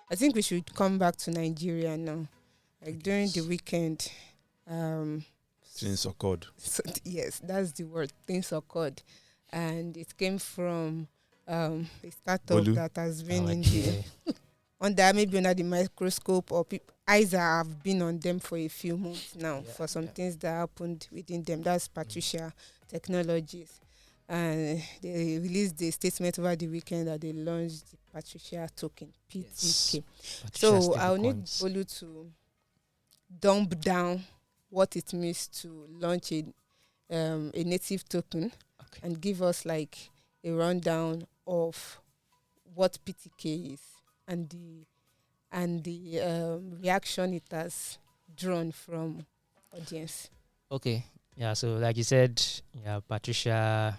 I think we should come back to Nigeria now. Like during the Yes. weekend, um, Things occurred. so yes, that's the word. Things occurred, and it came from a startup Bolu. that has been Our in the dear. under the microscope, or eyes that have been on them for a few months now Yeah, for some yeah. things that happened within them. That's Patricia Technologies, and they released a statement over the weekend that they launched the Patricia token Yes. (PTK). Patricia So stable I'll need coins. Bolu to dump down what it means to launch a native token, Okay. and give us like a rundown of what PTK is, and the reaction it has drawn from audience. Okay. Yeah. So, like you said, yeah, Patricia,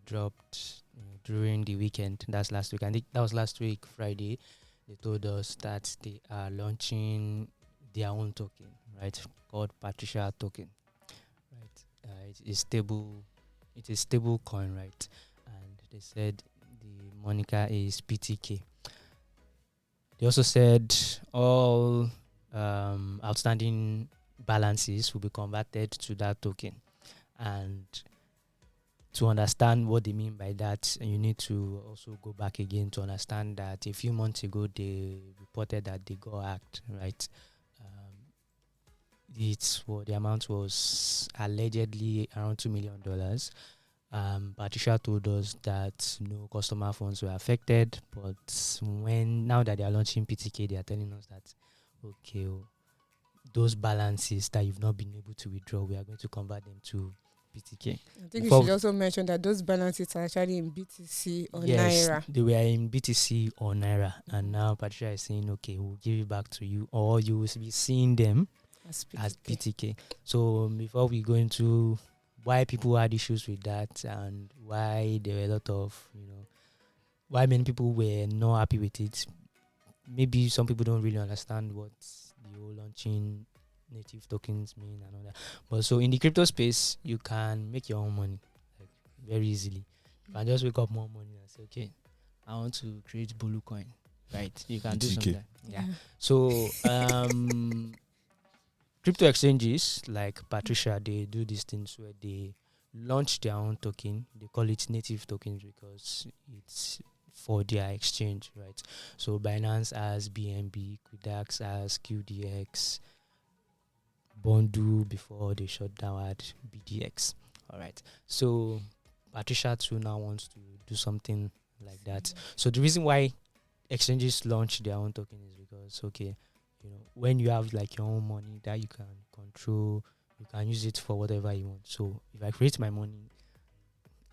dropped during the weekend. That's last week. I think that was last week, Friday. They told us that they are launching their own token, right? Called Patricia token, right? It is stable. It is stable coin, right? And they said the moniker is PTK. They also said all outstanding balances will be converted to that token. And to understand what they mean by that, you need to also go back again to understand that a few months ago they reported that they got hacked, right? The amount was allegedly around $2 million. Patricia told us that no customer funds were affected, but now that they are launching PTK, they are telling us that okay, those balances that you've not been able to withdraw, we are going to convert them to PTK. I think Before you should also mention that those balances are actually in BTC or Yes, Naira. they were in BTC or Naira, and now Patricia is saying, okay, we'll give it back to you, or you will be seeing them As as PTK. PTK. So before we go into why people had issues with that and why there were a lot of, why many people were not happy with it, maybe some people don't really understand what the whole launching native tokens mean and all that. But so in the crypto space, you can make your own money like very easily. You can just wake up more money and say, okay, I want to create Bulu coin. Right. You can do BTK. something. Yeah. So crypto exchanges like Patricia, they do these things where they launch their own token. They call it native tokens because it's for their exchange, right? So Binance has BNB, Quidax has QDX, Bondu before they shut down at BDX. All right. So Patricia too now wants to do something like that. So the reason why exchanges launch their own token is because when you have like your own money that you can control, you can use it for whatever you want. So if I create my money,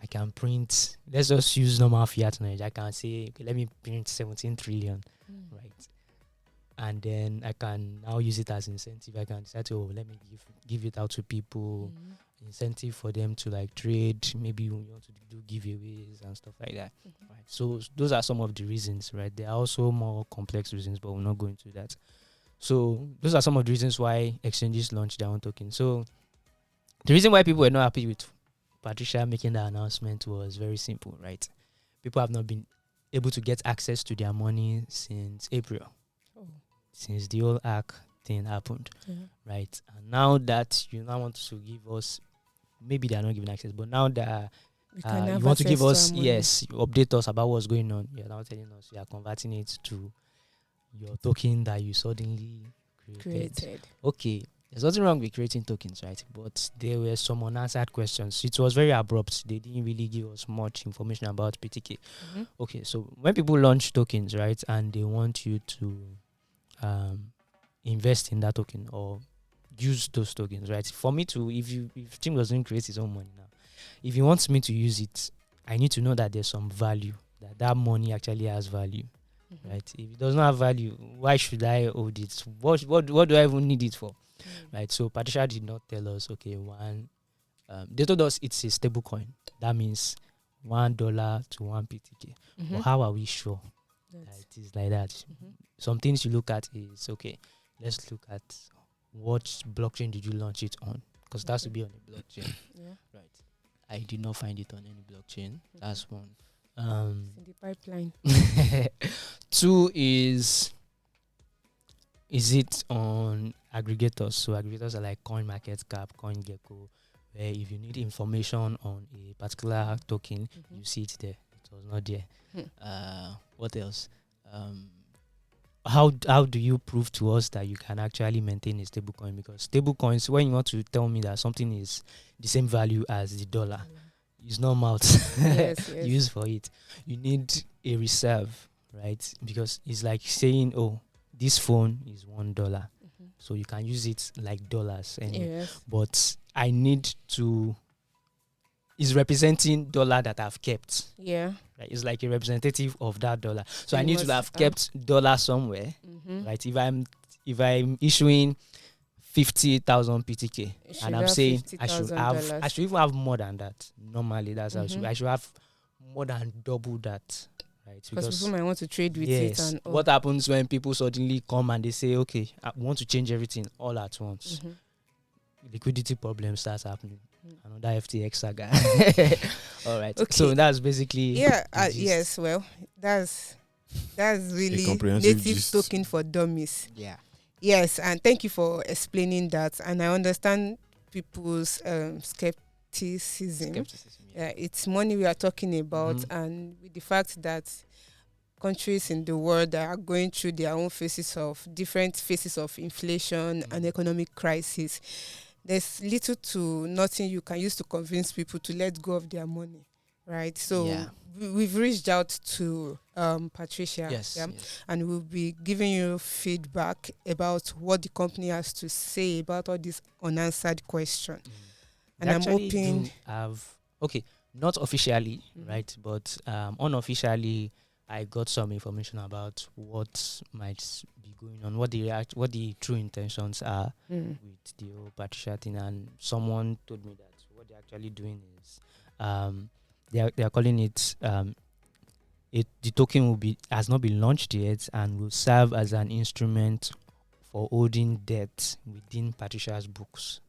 I can print. Let's just use normal fiat knowledge. I can say, okay, let me print 17 trillion, right? And then I can now use it as incentive. I can decide to let me give it out to people, incentive for them to like trade. Maybe you want to do giveaways and stuff like that, right? So those are some of the reasons, right? There are also more complex reasons, but we're not going to that. So those are some of the reasons why exchanges launch their own token. So the reason why people were not happy with Patricia making that announcement was very simple, right? People have not been able to get access to their money since April, since the whole hack thing happened, right? And now that you now want to give us, maybe they are not giving access, but now that you want to give us, yes, you update us about what's going on, you're now telling us you are converting it to your token that you suddenly created. Okay, there's nothing wrong with creating tokens, right? But there were some unanswered questions. It was very abrupt. They didn't really give us much information about PTK. Okay, so when people launch tokens, right, and they want you to invest in that token or use those tokens, right? For me to, if Tim doesn't create his own money now, if he wants me to use it, I need to know that there's some value, that money actually has value. Right? If it does not have value, why should I hold it? What do I even need it for? Right? So Patricia did not tell us, okay, they told us it's a stable coin. That means $1 to 1 PTK. But how are we sure that it is like that? Some things you look at is, okay, let's look at what blockchain did you launch it on? Because it has to be on a blockchain. Right. I did not find it on any blockchain. That's one. In the pipeline. 2 is is it on aggregators? So aggregators are like CoinMarketCap, CoinGecko, where if you need information on a particular token, you see it there. It was not there. What else? How do you prove to us that you can actually maintain a stable coin? Because stable coins, when you want to tell me that something is the same value as the dollar, it's not mouth Yes. use for it. You need a reserve, right? Because it's like saying, oh, this phone is $1, so you can use it like dollars. Yes. But I need to. Is representing dollar that I've kept. Yeah. Right? It's like a representative of that dollar. So You I need to must have kept dollar somewhere, Mm-hmm. right? If I'm issuing 50,000 PTK, You and should I'm have saying I should $50,000. even have more than that. Normally, that's how Mhm. I should have more than double that, right? Because people might want to trade with yes, it and all. what happens when people suddenly come and they say, okay, I want to change everything all at once? Mhm. Liquidity problem starts happening. Another FTX saga. All right. Okay. So that's basically Yeah. the gist. Yes. Well, that's really comprehensive native gist. token for dummies. Yeah. Yes, and thank you for explaining that. And I understand people's skepticism. Yeah. It's money we are talking about, Mhm. and with the fact that countries in the world are going through their own different phases of inflation and economic crisis, there's little to nothing you can use to convince people to let go of their money, right? So Yeah. we've reached out to Patricia, Yes. and we'll be giving you feedback about what the company has to say about all these unanswered questions. And They I'm actually hoping do have not officially, right, but unofficially, I got some information about what might be going on, what the true intentions are with the whole Patricia thing, and someone told me that what they're actually doing is they are calling it the token has not been launched yet and will serve as an instrument for holding debt within Patricia's books,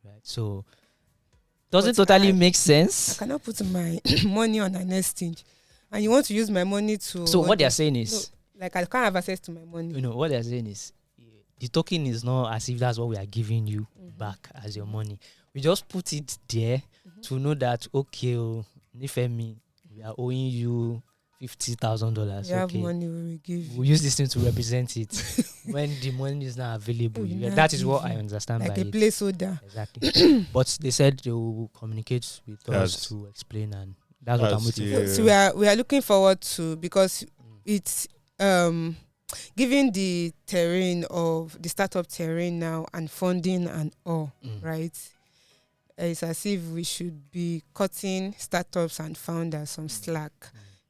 right? So does it But totally I make sense? cannot put my money on an exchange, and you want to use my money to. So what they're saying is, like, I can't have access to my money. what they're saying is, the token is not as if that's what we are giving you back as your money. We just put it there to know that, okay, Nifemi, we are owing you $50,000. You have Okay, money, we will give you. we'll use this thing to represent it. When the money is not available, We will not that is give what you. I understand Like by a it. placeholder. Exactly. But they said they will communicate with us That's- to explain, and that's what I'm that's waiting the- for. So we are looking forward to, because it's given the terrain of the startup terrain now and funding and all, right? It's as if we should be cutting startups and founders some slack.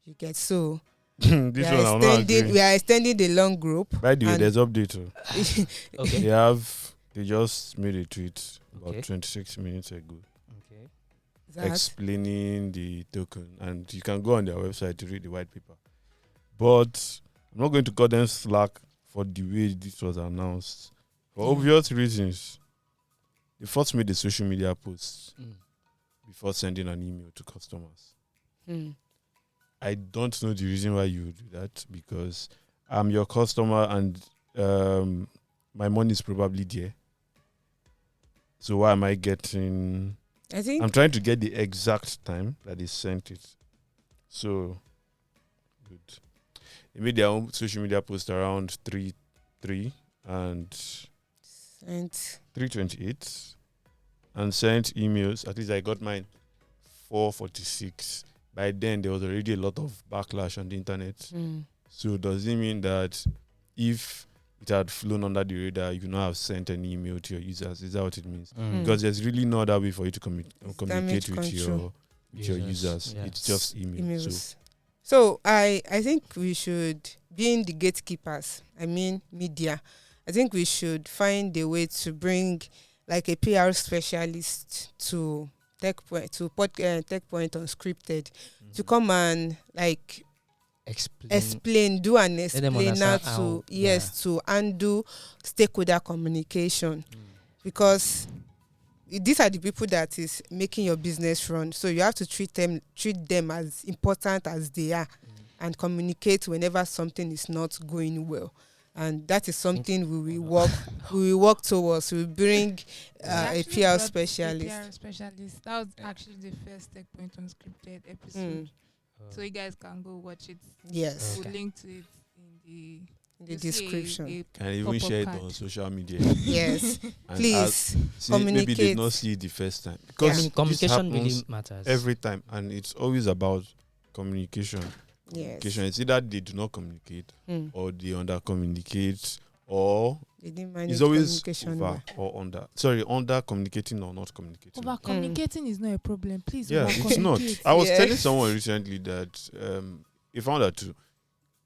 You get so This we one I'm not agreeing. are extending the long group. By the way, and- there's update. Oh. Okay. They just made a tweet about Okay. 26 minutes ago Okay. that explaining the token, and you can go on their website to read the white paper. But I'm not going to cut them slack for the way this was announced. For obvious reasons, they first made a social media post before sending an email to customers. I don't know the reason why you would do that, because I'm your customer and my money is probably there. So why am I getting... I think I'm trying to get the exact time that they sent it. So, good. They made their own social media post around 3 and and 3:28 and sent emails. At least I got mine 4:46. By then, there was already a lot of backlash on the internet. So does it mean that if it had flown under the radar, you could not have sent an email to your users? Is that what it means? Because there's really no other way for you to communicate damage with control. your users. Yeah. It's just email. emails. So I think we should, being the gatekeepers, I mean media, I think we should find a way to bring like a PR specialist to TechPoint Unscripted to come and like explain, do an Let them explainer understand to how- to undo stakeholder communication, because these are the people that is making your business run. So you have to treat them as important as they are, and communicate whenever something is not going well. and that is something we will work towards. We will bring We a actually PR brought specialist. A PR specialist. That was actually the first tech point unscripted episode. Mm. So you guys can go watch it. Yes, We'll Okay. link to it in the you'll see description. Can even pop-up share it card. on social media. Yes, And please see, maybe they communicate. did not see it the first time I because mean, this communication really happens matters. every time, and it's always about communication. Yes, It's either they do not communicate, Mm. or they under communicate, or They didn't manage it's always communication over well. or under. Sorry, under communicating or not communicating. Over communicating is not a problem. Please, Yeah, over it's not. communicate. I was Yes. telling someone recently that he found out too.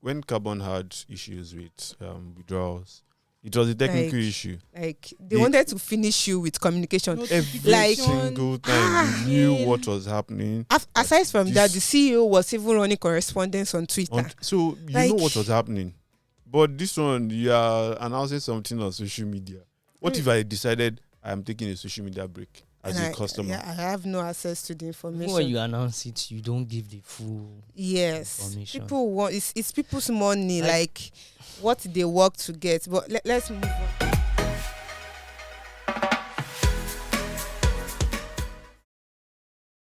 When Carbon had issues with withdrawals, it was a technical Like, issue. Like they They- wanted to finish you with communication. Every Like- single time you knew what was happening. Aside from that, the this- CEO was even running correspondence on Twitter. So you Like- know what was happening. But this one, you are announcing something on social media. What if I decided I am taking a social media break as And a customer? Yeah, I have no access to the Even information. when you announce it, you don't give the full Yes, information. people want it's people's money, Like- like what they work to get. But let's move on.